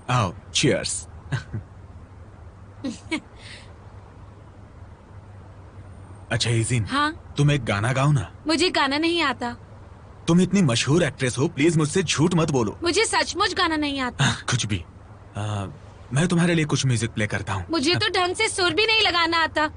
आओ, चीयर्स। अच्छा इजिन, हाँ, तुम एक गाना गाओ ना। मुझे गाना नहीं आता। तुम इतनी मशहूर एक्ट्रेस हो, प्लीज मुझसे झूठ मत बोलो। मुझे सचमुच गाना नहीं आता। कुछ भी। मैं तुम्हारे लिए कुछ म्यूजिक प्ले करता हूँ। मुझे तो ढंग से सुर भी नहीं लगाना आता।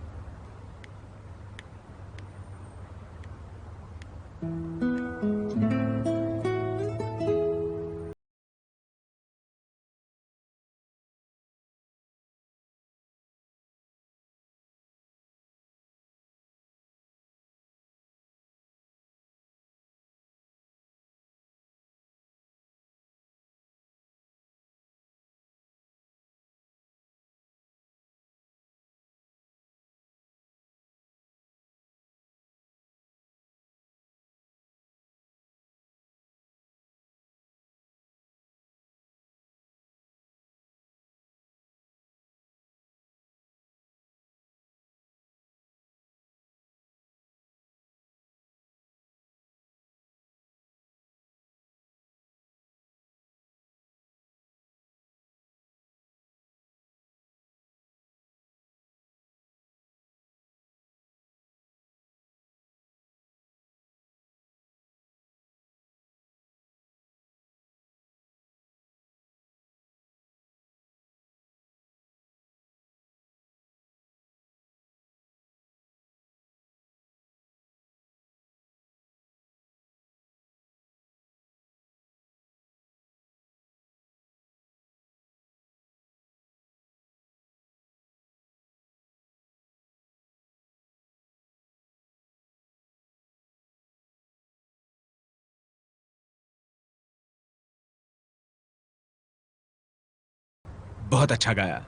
बहुत अच्छा गाया।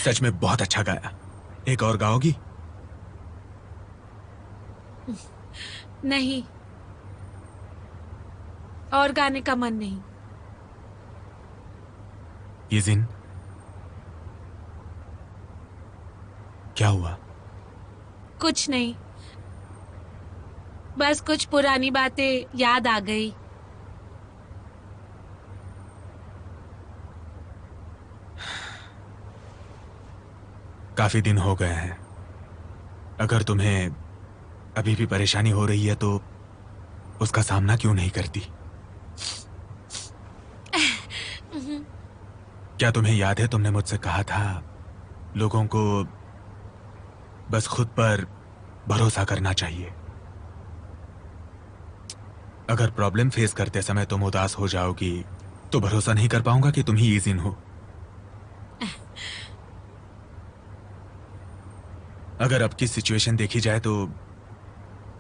सच में बहुत अच्छा गाया। एक और गाओगी? नहीं, और गाने का मन नहीं। इजिन, क्या हुआ? कुछ नहीं, बस कुछ पुरानी बातें याद आ गई। काफी दिन हो गए हैं। अगर तुम्हें अभी भी परेशानी हो रही है तो उसका सामना क्यों नहीं करती? क्या तुम्हें याद है तुमने मुझसे कहा था लोगों को बस खुद पर भरोसा करना चाहिए। अगर प्रॉब्लम फेस करते समय तुम उदास हो जाओगी तो भरोसा नहीं कर पाऊंगा कि तुम ही इजिन हो। अगर अब की सिचुएशन देखी जाए तो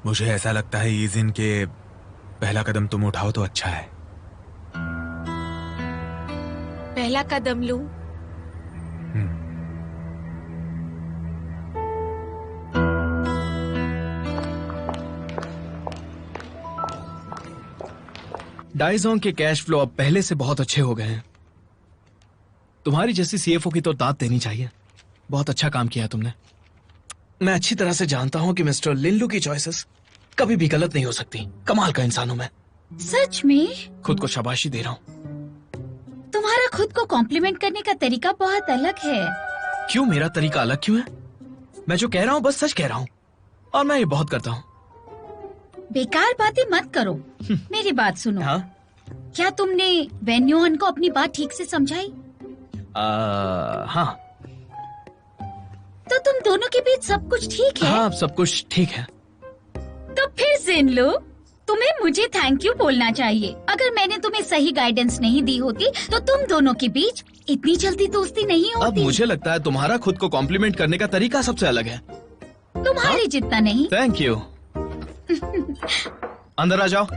मुझे ऐसा लगता है इजिन के पहला कदम तुम उठाओ तो अच्छा है। पहला कदम लूं? डाइजोंग के कैश फ्लो अब पहले से बहुत अच्छे हो गए हैं। तुम्हारी जैसी सीएफओ की तो दाद देनी चाहिए। बहुत अच्छा काम किया तुमने। मैं अच्छी तरह से जानता हूं कि मिस्टर लिनलू की चॉइसेस कभी भी गलत नहीं हो सकती। कमाल का इंसान हूं मैं। सच में? खुद को शाबाशी दे रहा हूं। तुम्हारा खुद को कॉम्प्लीमेंट करने का तरीका बहुत अलग है। क्यों? मेरा तरीका अलग क्यों है? मैं जो कह रहा हूं बस सच कह रहा हूं, और मैं ये बहुत करता हूं। बेकार बातें मत करो। मेरी बात सुनो। हाँ? क्या तुमने वेन्योन को अपनी बात ठीक से समझाई? हाँ। तो तुम दोनों के बीच सब कुछ ठीक है? हाँ, सब कुछ ठीक है। तो फिर जिनलू, तुम्हें मुझे थैंक यू बोलना चाहिए। अगर मैंने तुम्हें सही गाइडेंस नहीं दी होती तो तुम दोनों के बीच इतनी जल्दी दोस्ती नहीं होती। अब मुझे लगता है तुम्हारा खुद को कॉम्प्लीमेंट करने का तरीका सबसे अलग है। तुम्हारे जितना नहीं। Thank you. अंदर आ जाओ।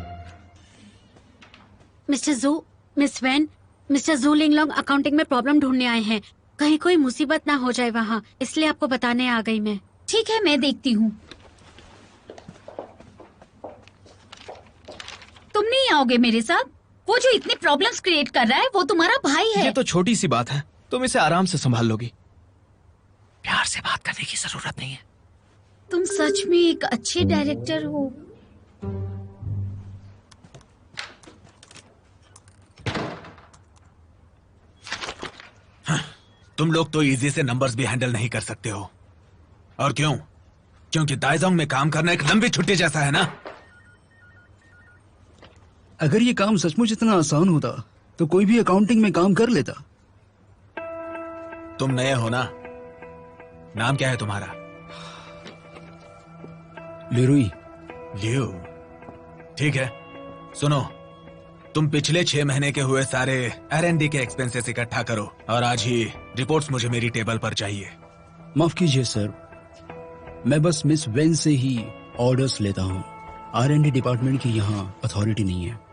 मिस्टर जू, मिस वैन, मिस्टर जू लिंगलोंग अकाउंटिंग में प्रॉब्लम ढूंढने आए हैं। कहीं कोई मुसीबत ना हो जाए वहाँ, इसलिए आपको बताने आ गई मैं। ठीक है, मैं देखती हूँ। तुम नहीं आओगे मेरे साथ? वो जो इतनी प्रॉब्लम्स क्रिएट कर रहा है वो तुम्हारा भाई है। ये तो छोटी सी बात है, तुम इसे आराम से संभाल लोगी। प्यार से बात करने की जरूरत नहीं है। तुम सच में एक अच्छे डायरेक्टर हो। तुम लोग तो इजी से नंबर्स भी हैंडल नहीं कर सकते हो। और क्यों? क्योंकि दाइजोंग में काम करना एक लंबी छुट्टी जैसा है ना। अगर ये काम सचमुच इतना आसान होता तो कोई भी अकाउंटिंग में काम कर लेता। तुम नए हो ना? नाम क्या है तुम्हारा? लिरुई। लियो। ठीक है, सुनो, तुम पिछले 6 महीने के हुए सारे R&D के एक्सपेंसेस इकट्ठा करो और आज ही रिपोर्ट्स मुझे मेरी टेबल पर चाहिए। माफ कीजिए सर, मैं बस मिस वेन से ही ऑर्डर्स लेता हूँ। R&D डिपार्टमेंट की यहाँ अथॉरिटी नहीं है।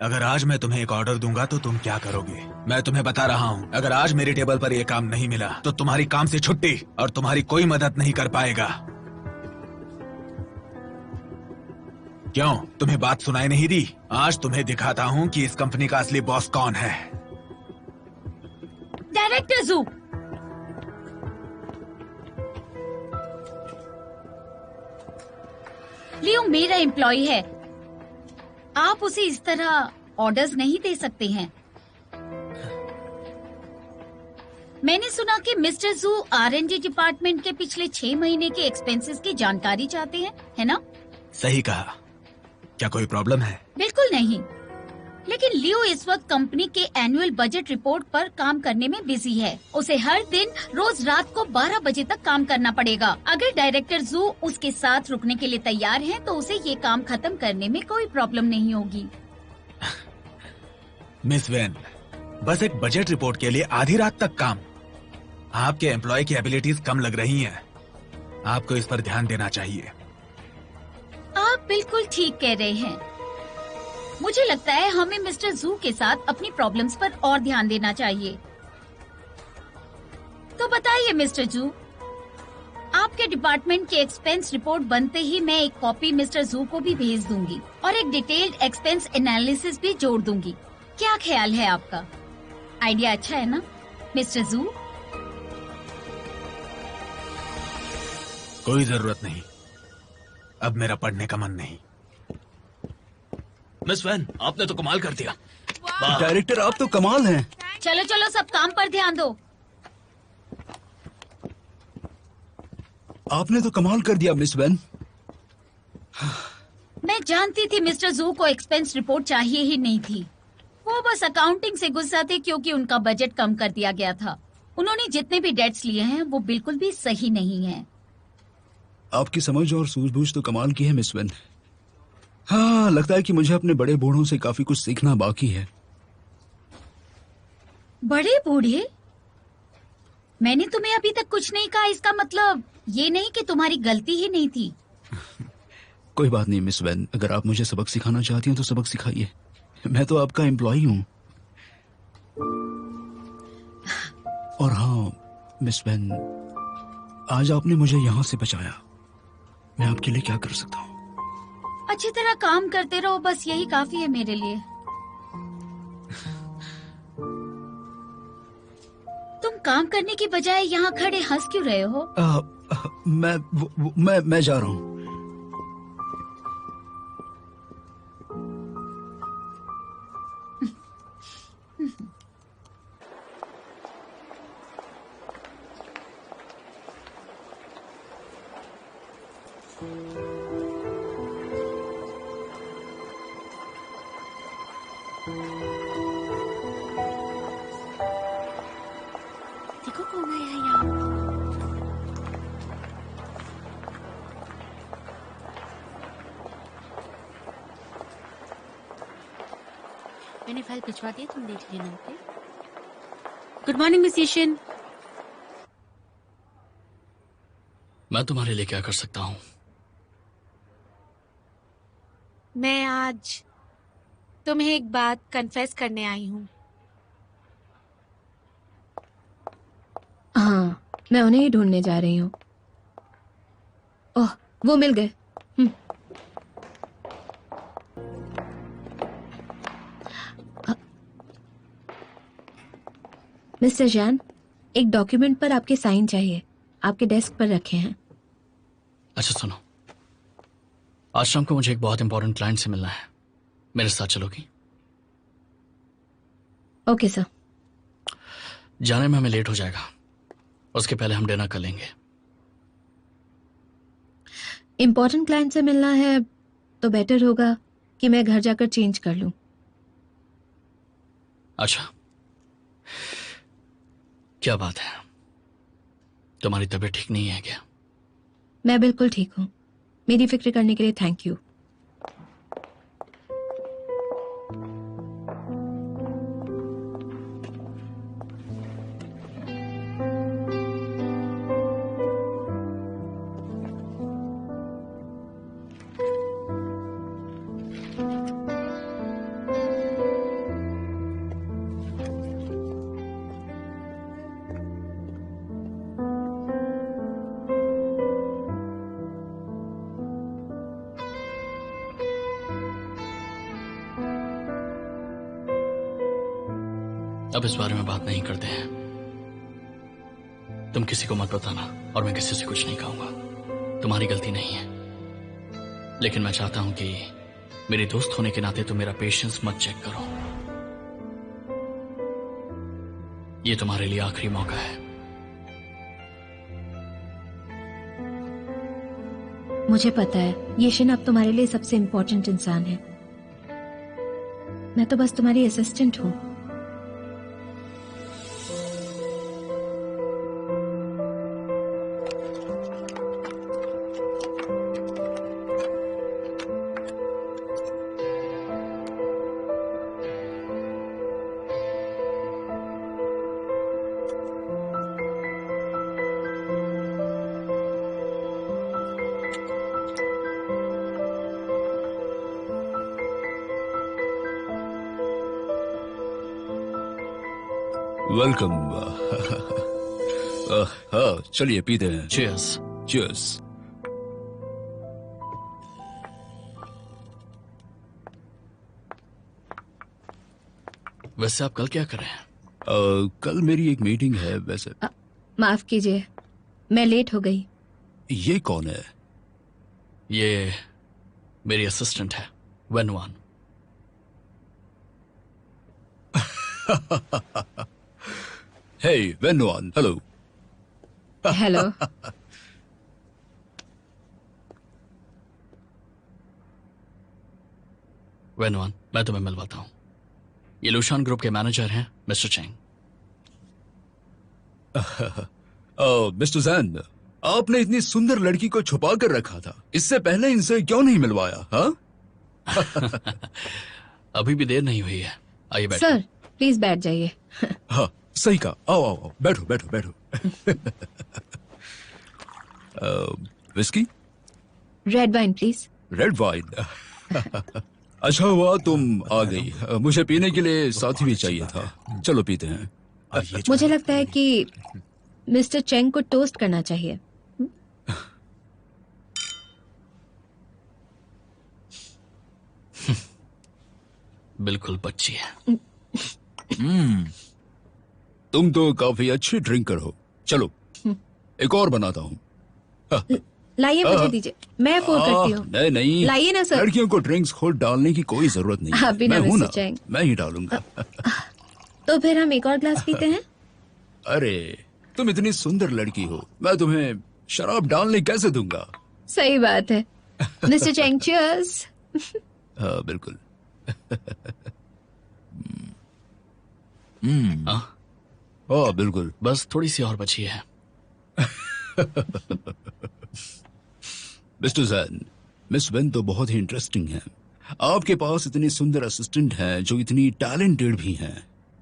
अगर आज मैं तुम्हें एक ऑर्डर दूंगा तो तुम क्या करोगे? मैं तुम्हें बता रहा हूँ, अगर आज मेरी टेबल पर यह काम नहीं मिला तो तुम्हारी काम से छुट्टी और तुम्हारी कोई मदद नहीं कर पाएगा। क्यों, तुम्हें बात सुनाई नहीं दी? आज तुम्हें दिखाता हूँ कि इस कंपनी का असली बॉस कौन है। डायरेक्टर जू, लियो मेरा एम्प्लॉय है, आप उसे इस तरह ऑर्डर्स नहीं दे सकते हैं। मैंने सुना कि मिस्टर जू R&D डिपार्टमेंट के पिछले 6 महीने के एक्सपेंसेस की जानकारी चाहते हैं, है ना? सही कहा। क्या कोई प्रॉब्लम है? बिल्कुल नहीं, लेकिन लियो इस वक्त कंपनी के एनुअल बजट रिपोर्ट पर काम करने में बिजी है। उसे हर दिन रोज रात को 12 बजे तक काम करना पड़ेगा। अगर डायरेक्टर जू उसके साथ रुकने के लिए तैयार हैं, तो उसे ये काम खत्म करने में कोई प्रॉब्लम नहीं होगी। मिस वेन, बस एक बजट रिपोर्ट के लिए आधी रात तक काम? आपके एम्प्लॉय की एबिलिटीज कम लग रही हैं। आपको इस पर ध्यान देना चाहिए। आप बिल्कुल ठीक कह रहे हैं। मुझे लगता है हमें मिस्टर जू के साथ अपनी प्रॉब्लम्स पर और ध्यान देना चाहिए। तो बताइए मिस्टर जू, आपके डिपार्टमेंट की एक्सपेंस रिपोर्ट बनते ही मैं एक कॉपी मिस्टर जू को भी भेज दूंगी और एक डिटेल्ड एक्सपेंस एनालिसिस भी जोड़ दूंगी। क्या ख्याल है आपका? आइडिया अच्छा है ना मिस्टर जू? कोई जरूरत नहीं, अब मेरा पढ़ने का मन नहीं। मिस वैन, आपने तो कमाल कर दिया। डायरेक्टर आप तो कमाल हैं। चलो चलो, सब काम पर ध्यान दो। आपने तो कमाल कर दिया मिस वैन। मैं जानती थी मिस्टर जू को एक्सपेंस रिपोर्ट चाहिए ही नहीं थी। वो बस अकाउंटिंग से गुस्सा थे क्योंकि उनका बजट कम कर दिया गया था। उन्होंने जितने भी डेट्स लिए हैं वो बिल्कुल भी सही नहीं हैं। आपकी समझ और सूझबूझ तो कमाल की है मिस वेन। हाँ, लगता है कि मुझे अपने बड़े बूढ़ों से काफी कुछ सीखना बाकी है। बड़े बूढ़े? मैंने तुम्हें अभी तक कुछ नहीं कहा। इसका मतलब ये नहीं कि तुम्हारी गलती ही नहीं थी। कोई बात नहीं मिस वेन, अगर आप मुझे सबक सिखाना चाहती हैं तो सबक सिखाइए। मैं तो आपका एम्प्लॉय हूँ। और हाँ मिस वेन, आज आपने मुझे यहाँ से बचाया। मैं आपके लिए क्या कर सकता हूँ? अच्छी तरह काम करते रहो, बस यही काफी है मेरे लिए। तुम काम करने की बजाय यहाँ खड़े हंस क्यों रहे हो? मैं जा रहा हूँ। देखो कौन आया है यहाँ। मैंने फाइल भिजवा दी, तुम देख लेना। Okay. Good morning miss Ishan. मैं तुम्हारे लिए क्या कर सकता हूँ? मैं आज तुम्हें एक बात कन्फेस करने आई हूँ। हाँ, मैं उन्हें ही ढूंढने जा रही हूँ। ओह, वो मिल गए। मिस्टर जैन, एक डॉक्यूमेंट पर आपके साइन चाहिए। आपके डेस्क पर रखे हैं। अच्छा सुनो, आज शाम को मुझे एक बहुत इंपॉर्टेंट क्लाइंट से मिलना है। मेरे साथ चलोगी? Okay sir. जाने में हमें लेट हो जाएगा, उसके पहले हम डिनर कर लेंगे। इम्पोर्टेंट क्लाइंट से मिलना है तो बेटर होगा कि मैं घर जाकर चेंज कर लूं। अच्छा, क्या बात है, तुम्हारी तबीयत ठीक नहीं है क्या? मैं बिल्कुल ठीक हूँ। मेरी फिक्र करने के लिए थैंक यू। अब इस बारे में बात नहीं करते हैं। तुम किसी को मत बताना और मैं किसी से कुछ नहीं कहूंगा। तुम्हारी गलती नहीं है, लेकिन मैं चाहता हूं कि मेरी दोस्त होने के नाते तुम मेरा पेशेंस मत चेक करो। ये तुम्हारे लिए आखिरी मौका है। मुझे पता है येशिन अब तुम्हारे लिए सबसे इम्पोर्टेंट इंसान है। मैं तो बस तुम्हारी असिस्टेंट हूँ। वेलकम। हाँ, चलिए पीते हैं। Cheers। Cheers। वैसे आप कल क्या कर रहे हैं? कल मेरी एक मीटिंग है। वैसे माफ कीजिए, मैं लेट हो गई। ये कौन है? ये मेरी असिस्टेंट है, वेनवान। हे वेनवान, हेलो। हेलो। वेनवान, मैं तुम्हें मिलवाता हूं। ये लुशान ग्रुप के मैनेजर हैं, मिस्टर चेंग। मिस्टर जैन, आपने इतनी सुंदर लड़की को छुपा कर रखा था, इससे पहले इनसे क्यों नहीं मिलवाया? हाँ? अभी भी देर नहीं हुई है, आइए बैठो। सर प्लीज बैठ जाइए। हाँ, सही कहा। आओ आओ आओ, बैठो बैठो बैठो। Whisky? Red wine please. Red wine. अच्छा हुआ तुम आ गई, मुझे पीने के लिए साथी भी चाहिए था। चलो पीते हैं। मुझे लगता है कि मिस्टर चेंग को टोस्ट करना चाहिए। बिल्कुल बच्ची है। तुम तो काफी अच्छी ड्रिंकर हो। चलो एक और बनाता हूँ। लाइए, मुझे दीजिए, मैं फोन करती हूँ। नहीं नहीं, लाइए ना सर। लड़कियों को ड्रिंक्स खुद डालने की कोई जरूरत नहीं है। आप भी ना मैं हूं मिस्टर चेंग। मैं ही डालूंगा। तो फिर हम एक और ग्लास पीते हैं। अरे तुम इतनी सुंदर लड़की हो, मैं तुम्हें शराब डालने कैसे दूंगा? सही बात है। Mister Cheng, cheers. हाँ बिल्कुल। हाँ बिल्कुल। बस थोड़ी सी और बची है। मिस्टर जैन, मिस वेन तो बहुत ही इंटरेस्टिंग है। आपके पास इतनी सुंदर असिस्टेंट हैं जो इतनी टैलेंटेड भी हैं।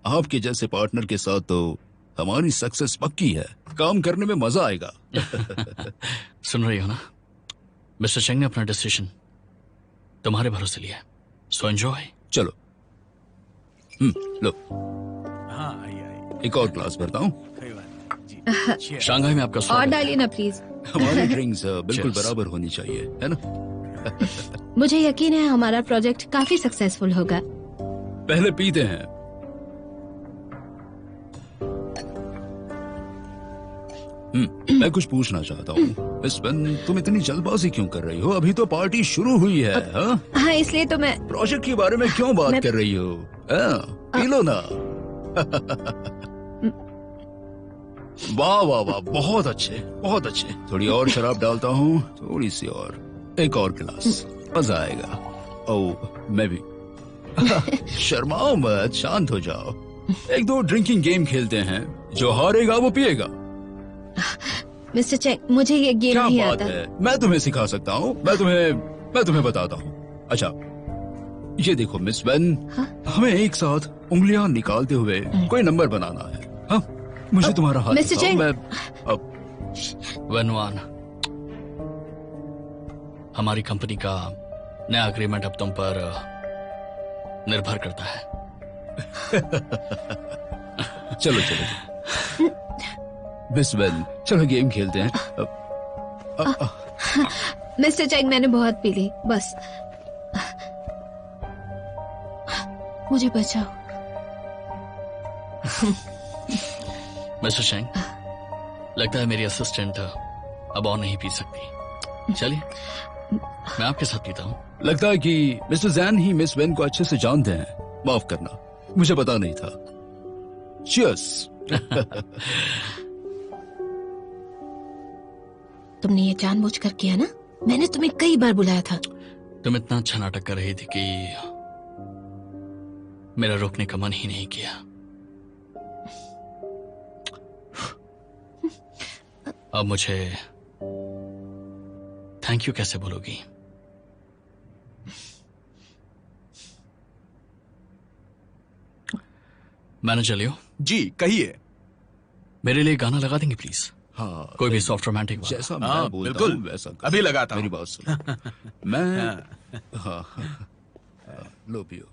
आपके जैसे पार्टनर के साथ तो हमारी सक्सेस पक्की है। काम करने में मजा आएगा। सुन रही हो ना, मिस्टर चेंग ने अपना डिसीजन तुम्हारे भरोसे लिया, सो एंजॉय। चलो लो, हाँ आइए आइए। एक और ग्लास भरता हूँ। कोई बात नहीं। जी। शंघाई में आपका और स्वागत है। डालिए ना प्लीज। हमारी ड्रिंक्स बिल्कुल Cheers। बराबर होनी चाहिए, है ना? मुझे यकीन है हमारा प्रोजेक्ट काफी सक्सेसफुल होगा। पहले पीते हैं। मैं कुछ पूछना चाहता हूँ। मिस वेन, तुम इतनी जल्दबाजी क्यों कर रही हो? अभी तो पार्टी शुरू हुई है। हाँ? हाँ, इसलिए तो मैं प्रोजेक्ट के बारे में क्यों बात कर रही हो? हाँ, पी लो ना। वाह वाह वाह, बहुत अच्छे बहुत अच्छे। थोड़ी और शराब डालता हूँ, थोड़ी सी और, एक और गिलास, मजा आएगा। ओ मैं भी। शर्माओ मत, शांत हो जाओ। एक दो ड्रिंकिंग गेम खेलते हैं, जो हारेगा वो पिएगा। मिस्टर चेंग, मुझे ये गेम क्या नहीं बात आता। है, मैं तुम्हें सिखा सकता हूँ। मैं तुम्हें बताता हूँ। अच्छा ये देखो मिस वेन, हमें एक साथ उंगलियां निकालते हुए कोई नंबर बनाना है। हाँ, मुझे तुम्हारा हाथ मिस्टर दिखाओ, चेंग। मैं अब वनवान, हमारी कंपनी का नया एग्रीमेंट अब तुम पर निर्भर करता है। चलो चलो मिस वेन, चलो गेम खेलते हैं। मिस्टर चेंग, मैंने बहुत पी ली, बस मुझे बचाओ। मिस्टर चेंग, लगता है मेरी असिस्टेंट अब और नहीं पी सकती। चलिए मैं आपके साथ पीता हूँ। लगता है कि mister Jain he miss when को अच्छे से जानते हैं। माफ करना, मुझे पता नहीं था। Cheers। तुमने ये जानबूझकर किया ना? मैंने तुम्हें कई बार बुलाया था। तुम इतना अच्छा नाटक कर रही थी कि मेरा रोकने का मन ही नहीं किया। अब मुझे थैंक यू कैसे बोलोगी? मैनेजर लियो जी कहिए। मेरे लिए गाना लगा देंगे प्लीज? हाँ, कोई भी सॉफ्ट रोमांटिक जैसा हाँ, मैं बोलता बिल्कुल। हूँ वैसा करो। अभी लगाता हूँ। मेरी बात सुनो। मैं हाँ लो पियो।